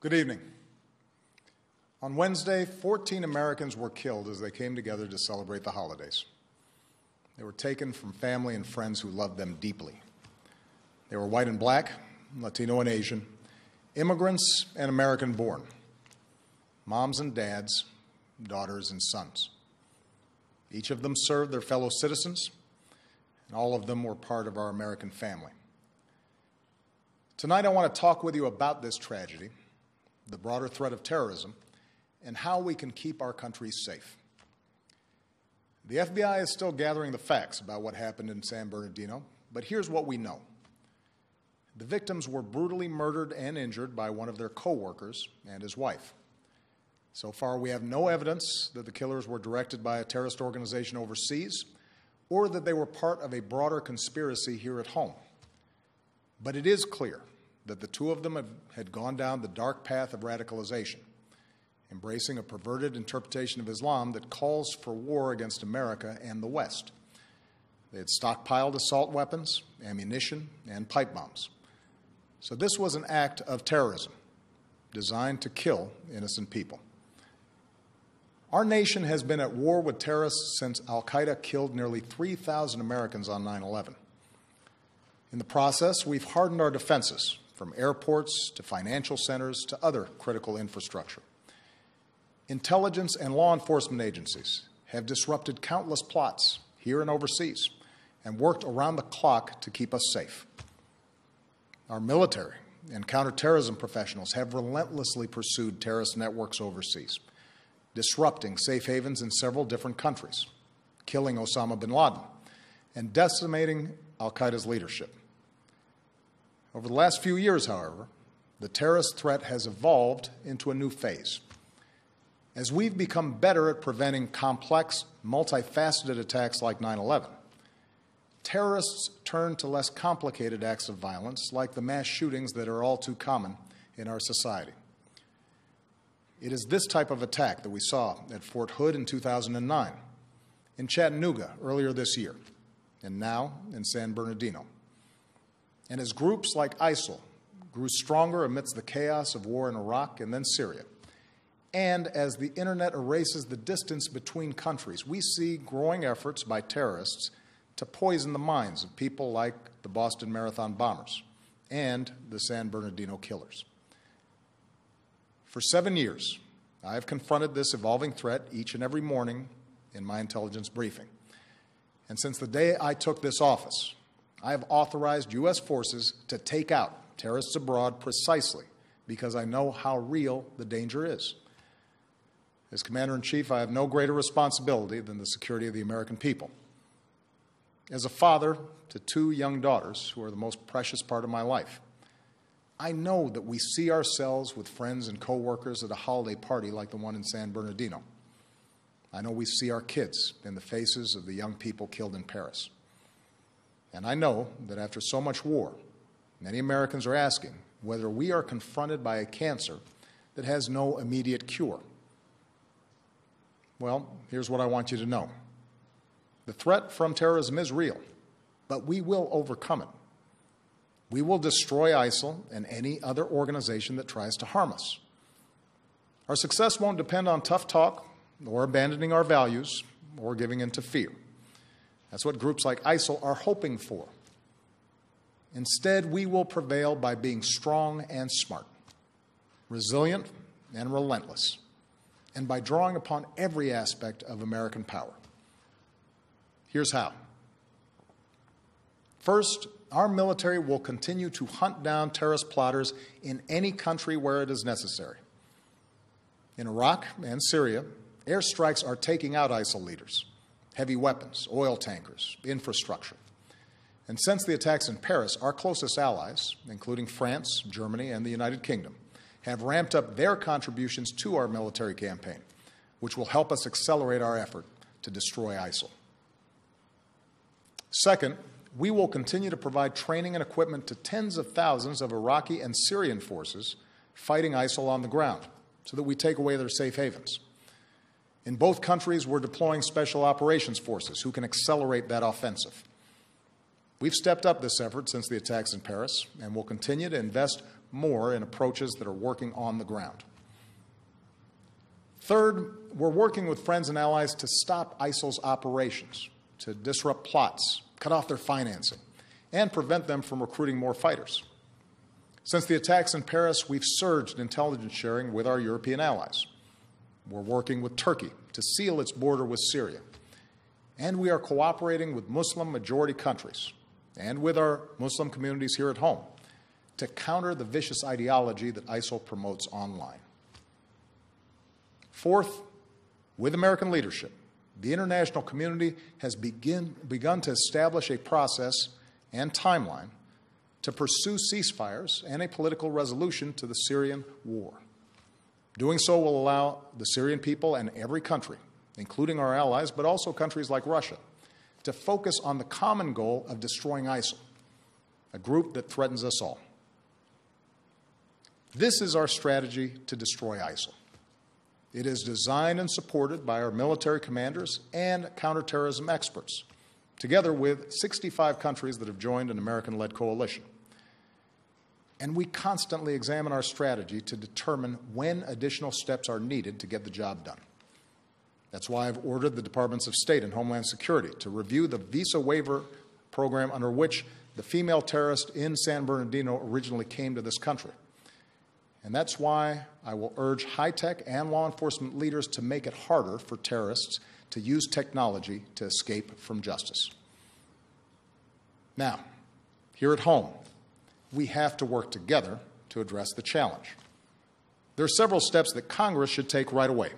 Good evening. On Wednesday, 14 Americans were killed as they came together to celebrate the holidays. They were taken from family and friends who loved them deeply. They were white and black, Latino and Asian, immigrants and American-born, moms and dads, daughters and sons. Each of them served their fellow citizens, and all of them were part of our American family. Tonight I want to talk with you about this tragedy, the broader threat of terrorism, and how we can keep our country safe. The FBI is still gathering the facts about what happened in San Bernardino, but here's what we know. The victims were brutally murdered and injured by one of their co-workers and his wife. So far, we have no evidence that the killers were directed by a terrorist organization overseas or that they were part of a broader conspiracy here at home. But it is clear that the two of them had gone down the dark path of radicalization, embracing a perverted interpretation of Islam that calls for war against America and the West. They had stockpiled assault weapons, ammunition, and pipe bombs. So this was an act of terrorism designed to kill innocent people. Our nation has been at war with terrorists since al-Qaeda killed nearly 3,000 Americans on 9/11. In the process, we've hardened our defenses, from airports to financial centers to other critical infrastructure. Intelligence and law enforcement agencies have disrupted countless plots here and overseas and worked around the clock to keep us safe. Our military and counterterrorism professionals have relentlessly pursued terrorist networks overseas, disrupting safe havens in several different countries, killing Osama bin Laden, and decimating al-Qaeda's leadership. Over the last few years, however, the terrorist threat has evolved into a new phase. As we've become better at preventing complex, multifaceted attacks like 9/11, terrorists turn to less complicated acts of violence like the mass shootings that are all too common in our society. It is this type of attack that we saw at Fort Hood in 2009, in Chattanooga earlier this year, and now in San Bernardino. And as groups like ISIL grew stronger amidst the chaos of war in Iraq and then Syria, and as the internet erases the distance between countries, we see growing efforts by terrorists to poison the minds of people like the Boston Marathon bombers and the San Bernardino killers. For 7 years, I have confronted this evolving threat each and every morning in my intelligence briefing. And since the day I took this office, I have authorized U.S. forces to take out terrorists abroad precisely because I know how real the danger is. As Commander-in-Chief, I have no greater responsibility than the security of the American people. As a father to 2 young daughters who are the most precious part of my life, I know that we see ourselves with friends and co-workers at a holiday party like the one in San Bernardino. I know we see our kids in the faces of the young people killed in Paris. And I know that after so much war, many Americans are asking whether we are confronted by a cancer that has no immediate cure. Well, here's what I want you to know. The threat from terrorism is real, but we will overcome it. We will destroy ISIL and any other organization that tries to harm us. Our success won't depend on tough talk or abandoning our values or giving in to fear. That's what groups like ISIL are hoping for. Instead, we will prevail by being strong and smart, resilient and relentless, and by drawing upon every aspect of American power. Here's how. First, our military will continue to hunt down terrorist plotters in any country where it is necessary. In Iraq and Syria, airstrikes are taking out ISIL leaders, heavy weapons, oil tankers, infrastructure. And since the attacks in Paris, our closest allies, including France, Germany, and the United Kingdom, have ramped up their contributions to our military campaign, which will help us accelerate our effort to destroy ISIL. Second, we will continue to provide training and equipment to tens of thousands of Iraqi and Syrian forces fighting ISIL on the ground so that we take away their safe havens. In both countries, we're deploying special operations forces who can accelerate that offensive. We've stepped up this effort since the attacks in Paris and will continue to invest more in approaches that are working on the ground. Third, we're working with friends and allies to stop ISIL's operations, to disrupt plots, cut off their financing, and prevent them from recruiting more fighters. Since the attacks in Paris, we've surged intelligence sharing with our European allies. We're working with Turkey to seal its border with Syria. And we are cooperating with Muslim-majority countries and with our Muslim communities here at home to counter the vicious ideology that ISIL promotes online. Fourth, with American leadership, the international community has begun to establish a process and timeline to pursue ceasefires and a political resolution to the Syrian war. Doing so will allow the Syrian people and every country, including our allies, but also countries like Russia, to focus on the common goal of destroying ISIL, a group that threatens us all. This is our strategy to destroy ISIL. It is designed and supported by our military commanders and counterterrorism experts, together with 65 countries that have joined an American-led coalition. And we constantly examine our strategy to determine when additional steps are needed to get the job done. That's why I've ordered the Departments of State and Homeland Security to review the visa waiver program under which the female terrorist in San Bernardino originally came to this country. And that's why I will urge high-tech and law enforcement leaders to make it harder for terrorists to use technology to escape from justice. Now, here at home, we have to work together to address the challenge. There are several steps that Congress should take right away.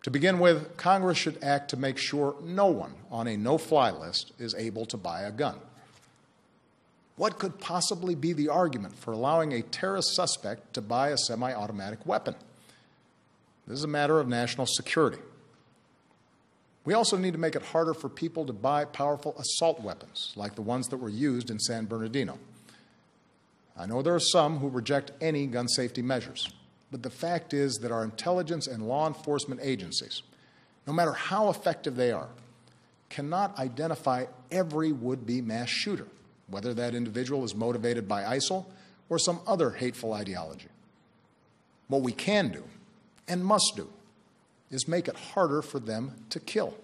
To begin with, Congress should act to make sure no one on a no-fly list is able to buy a gun. What could possibly be the argument for allowing a terrorist suspect to buy a semi-automatic weapon? This is a matter of national security. We also need to make it harder for people to buy powerful assault weapons, like the ones that were used in San Bernardino. I know there are some who reject any gun safety measures, but the fact is that our intelligence and law enforcement agencies, no matter how effective they are, cannot identify every would-be mass shooter, whether that individual is motivated by ISIL or some other hateful ideology. What we can do, and must do, is make it harder for them to kill.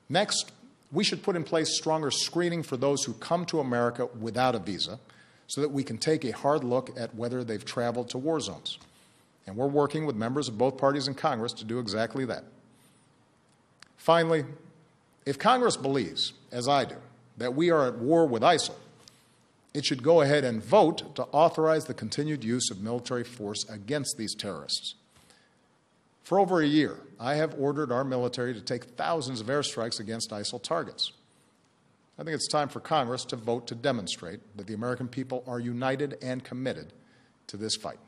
Next, we should put in place stronger screening for those who come to America without a visa so that we can take a hard look at whether they've traveled to war zones. And we're working with members of both parties in Congress to do exactly that. Finally, if Congress believes, as I do, that we are at war with ISIL, it should go ahead and vote to authorize the continued use of military force against these terrorists. For over a year, I have ordered our military to take thousands of airstrikes against ISIL targets. I think it's time for Congress to vote to demonstrate that the American people are united and committed to this fight.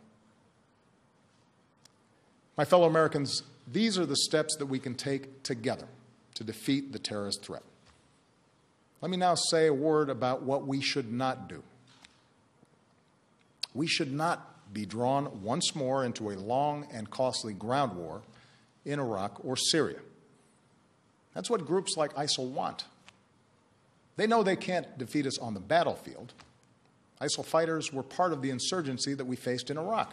My fellow Americans, these are the steps that we can take together to defeat the terrorist threat. Let me now say a word about what we should not do. We should not be drawn once more into a long and costly ground war in Iraq or Syria. That's what groups like ISIL want. They know they can't defeat us on the battlefield. ISIL fighters were part of the insurgency that we faced in Iraq.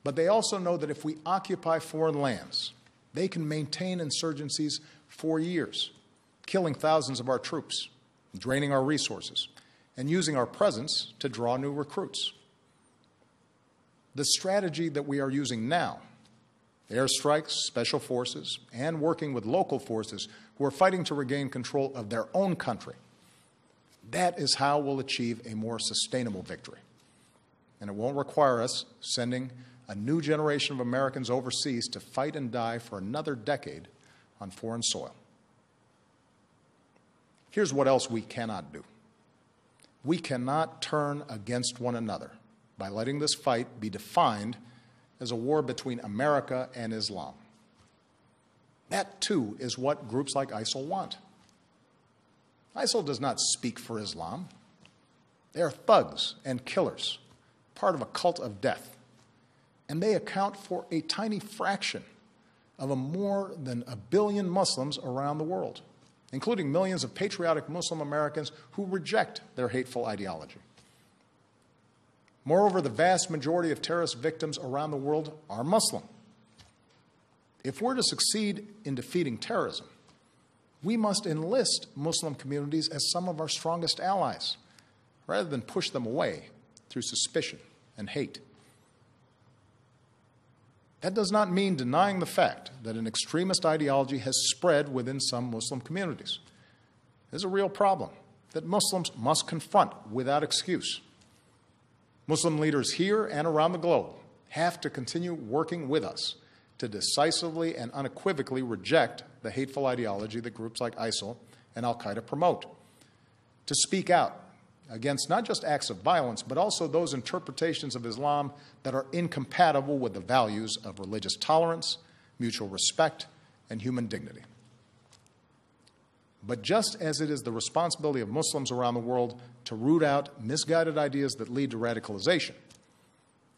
But they also know that if we occupy foreign lands, they can maintain insurgencies for years, killing thousands of our troops, draining our resources, and using our presence to draw new recruits. The strategy that we are using now, airstrikes, special forces, and working with local forces who are fighting to regain control of their own country, that is how we'll achieve a more sustainable victory. And it won't require us sending a new generation of Americans overseas to fight and die for another decade on foreign soil. Here's what else we cannot do. We cannot turn against one another by letting this fight be defined as a war between America and Islam. That, too, is what groups like ISIL want. ISIL does not speak for Islam. They are thugs and killers, part of a cult of death. And they account for a tiny fraction of more than 1 billion Muslims around the world, including millions of patriotic Muslim Americans who reject their hateful ideology. Moreover, the vast majority of terrorist victims around the world are Muslim. If we're to succeed in defeating terrorism, we must enlist Muslim communities as some of our strongest allies, rather than push them away through suspicion and hate. That does not mean denying the fact that an extremist ideology has spread within some Muslim communities. There's a real problem that Muslims must confront without excuse. Muslim leaders here and around the globe have to continue working with us to decisively and unequivocally reject the hateful ideology that groups like ISIL and al-Qaeda promote, to speak out against not just acts of violence, but also those interpretations of Islam that are incompatible with the values of religious tolerance, mutual respect, and human dignity. But just as it is the responsibility of Muslims around the world to root out misguided ideas that lead to radicalization,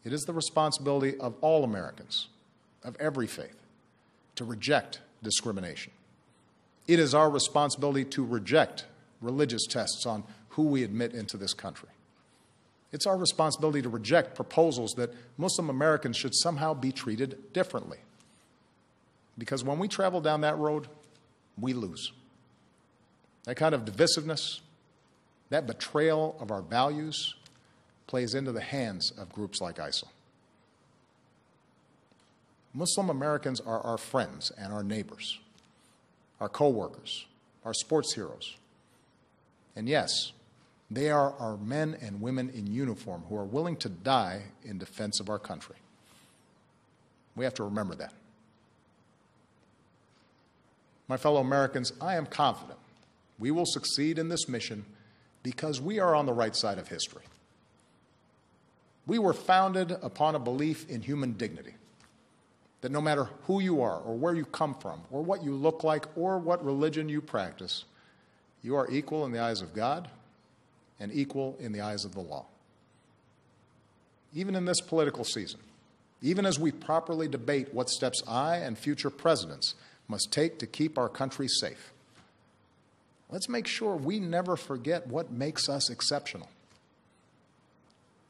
it is the responsibility of all Americans, of every faith, to reject discrimination. It is our responsibility to reject religious tests on who we admit into this country. It's our responsibility to reject proposals that Muslim Americans should somehow be treated differently. Because when we travel down that road, we lose. That kind of divisiveness, that betrayal of our values, plays into the hands of groups like ISIL. Muslim Americans are our friends and our neighbors, our co-workers, our sports heroes. And yes, they are our men and women in uniform who are willing to die in defense of our country. We have to remember that. My fellow Americans, I am confident we will succeed in this mission because we are on the right side of history. We were founded upon a belief in human dignity, that no matter who you are or where you come from or what you look like or what religion you practice, you are equal in the eyes of God and equal in the eyes of the law. Even in this political season, even as we properly debate what steps I and future presidents must take to keep our country safe, let's make sure we never forget what makes us exceptional.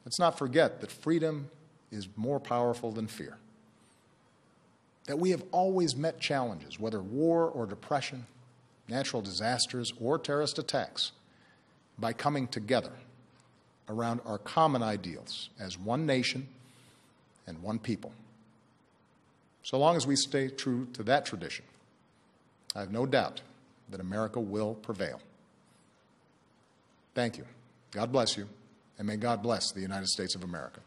Let's not forget that freedom is more powerful than fear. That we have always met challenges, whether war or depression, natural disasters or terrorist attacks, by coming together around our common ideals as one nation and one people. So long as we stay true to that tradition, I have no doubt that America will prevail. Thank you. God bless you, and may God bless the United States of America.